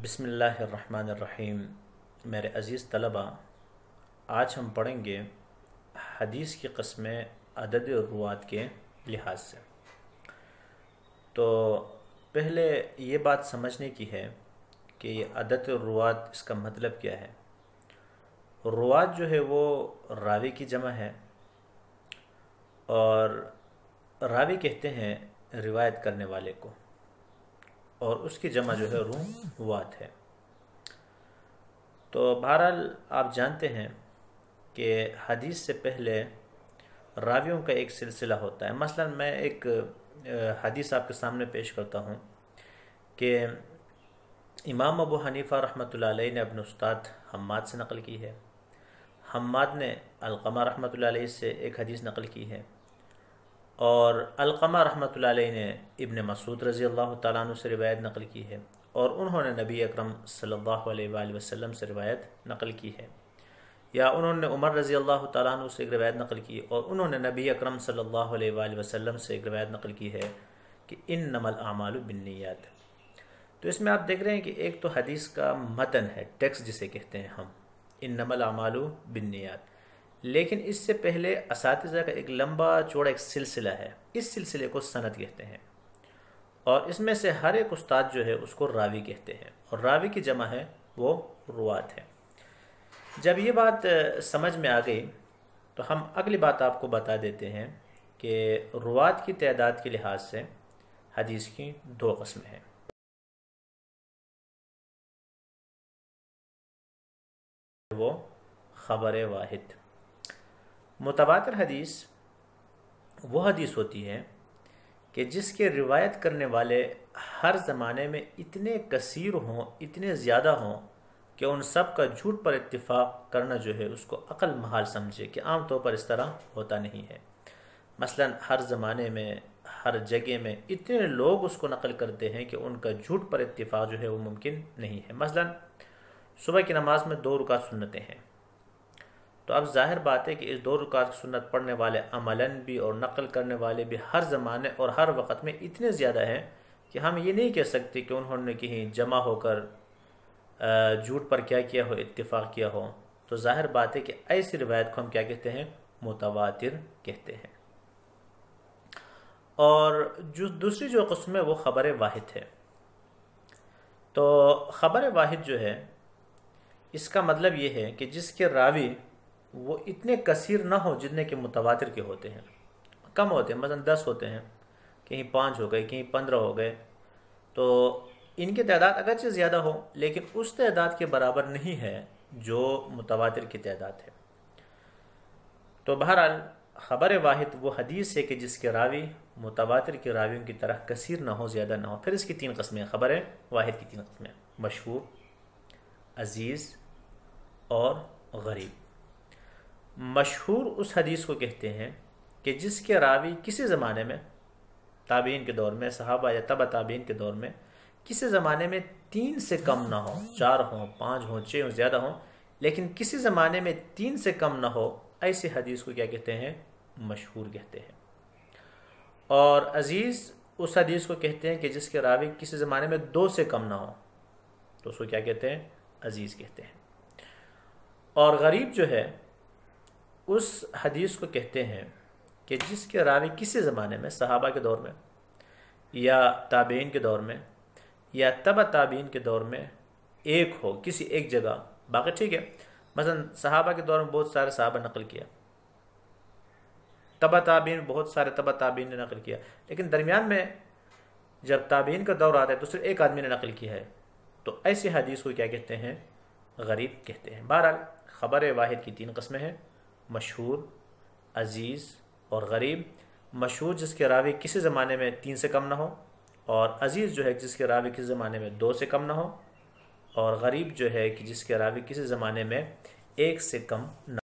بسم اللہ الرحمن الرحیم۔ میرے عزیز طلبہ، آج ہم پڑھیں گے حدیث کی قسمیں عدد روات کے لحاظ سے۔ تو پہلے یہ بات سمجھنے کی ہے کہ یہ عدد روات اس کا مطلب کیا ہے۔ روات جو ہے وہ راوی کی جمع ہے، اور راوی کہتے ہیں روایت کرنے والے کو، اور اس کی جمع جو ہے روات ہے۔ تو بہرحال آپ جانتے ہیں کہ حدیث سے پہلے راویوں کا ایک سلسلہ ہوتا ہے۔ مثلا میں ایک حدیث آپ کے سامنے پیش کرتا ہوں کہ امام ابو حنیفہ رحمۃ اللہ علیہ نے اپنے استاد حماد سے نقل کی ہے، حماد نے علقمہ رحمۃ اللہ علیہ سے ایک حدیث نقل کی ہے، اور علقمہ رحمۃ اللہ علیہ نے ابن مسعود رضی اللہ تعالیٰ عنہ سے روایت نقل کی ہے، اور انہوں نے نبی اکرم صلی اللہ علیہ وآلہ وسلم سے روایت نقل کی ہے، یا انہوں نے عمر رضی اللہ تعالیٰ عنہ سے ایک روایت نقل کی، اور انہوں نے نبی اکرم صلی اللہ علیہ وآلہ وسلم سے ایک روایت نقل کی ہے کہ انما الاعمال بالنیات۔ تو اس میں آپ دیکھ رہے ہیں کہ ایک تو حدیث کا متن ہے، ٹیکسٹ جسے کہتے ہیں ہم، انما الاعمال بالنیات، لیکن اس سے پہلے اساتذہ کا ایک لمبا چوڑا ایک سلسلہ ہے، اس سلسلے کو سند کہتے ہیں، اور اس میں سے ہر ایک استاد جو ہے اس کو راوی کہتے ہیں، اور راوی کی جمع ہے وہ روات ہے۔ جب یہ بات سمجھ میں آ گئی تو ہم اگلی بات آپ کو بتا دیتے ہیں کہ روات کی تعداد کے لحاظ سے حدیث کی دو قسمیں ہیں۔ وہ خبر واحد۔ متواتر حدیث وہ حدیث ہوتی ہے کہ جس کے روایت کرنے والے ہر زمانے میں اتنے کثیر ہوں، اتنے زیادہ ہوں کہ ان سب کا جھوٹ پر اتفاق کرنا جو ہے اس کو عقل محال سمجھے، کہ عام طور پر اس طرح ہوتا نہیں ہے۔ مثلا ہر زمانے میں ہر جگہ میں اتنے لوگ اس کو نقل کرتے ہیں کہ ان کا جھوٹ پر اتفاق جو ہے وہ ممکن نہیں ہے۔ مثلا صبح کی نماز میں 2 رکعت سنتیں ہیں، تو اب ظاہر بات ہے کہ اس 2 رکعت سنت پڑھنے والے عملاً بھی اور نقل کرنے والے بھی ہر زمانے اور ہر وقت میں اتنے زیادہ ہیں کہ ہم یہ نہیں کہہ سکتے کہ انہوں نے کہیں جمع ہو کر جھوٹ پر کیا ہو، اتفاق کیا ہو۔ تو ظاہر بات ہے کہ ایسی روایت کو ہم کیا کہتے ہیں؟ متواتر کہتے ہیں۔ اور دوسری جو قسم ہے وہ خبر واحد ہے۔ تو خبر واحد جو ہے اس کا مطلب یہ ہے کہ جس کے راوی وہ اتنے کثیر نہ ہو جتنے کہ متواتر کے ہوتے ہیں، کم ہوتے ہیں، مثلا 10 ہوتے ہیں، کہیں 5 ہو گئے، کہیں 15 ہو گئے، تو ان کی تعداد اگرچہ زیادہ ہو لیکن اس تعداد کے برابر نہیں ہے جو متواتر کی تعداد ہے۔ تو بہرحال خبر واحد وہ حدیث ہے کہ جس کے راوی متواتر کے راویوں کی طرح کثیر نہ ہو، زیادہ نہ ہو۔ پھر اس کی 3 قسمیں، خبر واحد کی 3 قسمیں: مشہور، عزیز اور غریب۔ مشہور اس حدیث کو کہتے ہیں کہ جس کے راوی کسی زمانے میں، تابعین کے دور میں، صحابہ یا تبع تابعین کے دور میں، کسی زمانے میں 3 سے کم نہ ہو، 4 ہوں، 5 ہوں، 6 ہوں، زیادہ ہوں، لیکن کسی زمانے میں 3 سے کم نہ ہو، ایسی حدیث کو کیا کہتے ہیں؟ مشہور کہتے ہیں۔ اور عزیز اس حدیث کو کہتے ہیں کہ جس کے راوی کسی زمانے میں 2 سے کم نہ ہو، تو اس کو کیا کہتے ہیں؟ عزیز کہتے ہیں۔ اور غریب جو ہے اس حدیث کو کہتے ہیں کہ جس کے راوی کسی زمانے میں، صحابہ کے دور میں یا تابعین کے دور میں یا تبع تابعین کے دور میں ایک ہو، کسی ایک جگہ، باقی ٹھیک ہے، مثلا صحابہ کے دور میں بہت سارے صحابہ نقل کیا، تبع تابعین بہت سارے تبع تابعین نے نقل کیا، لیکن درمیان میں جب تابعین کا دور آتا ہے تو صرف ایک آدمی نے نقل کیا ہے، تو ایسی حدیث کو کیا کہتے ہیں؟ غریب کہتے ہیں۔ بہرحال خبر واحد کی 3 قسمیں ہیں: مشہور، عزیز اور غریب۔ مشہور جس کے راوی کسی زمانے میں 3 سے کم نہ ہو، اور عزیز جو ہے جس کے راوی کسی زمانے میں 2 سے کم نہ ہو، اور غریب جو ہے کہ جس کے راوی کسی زمانے میں 1 سے کم نہ ہو۔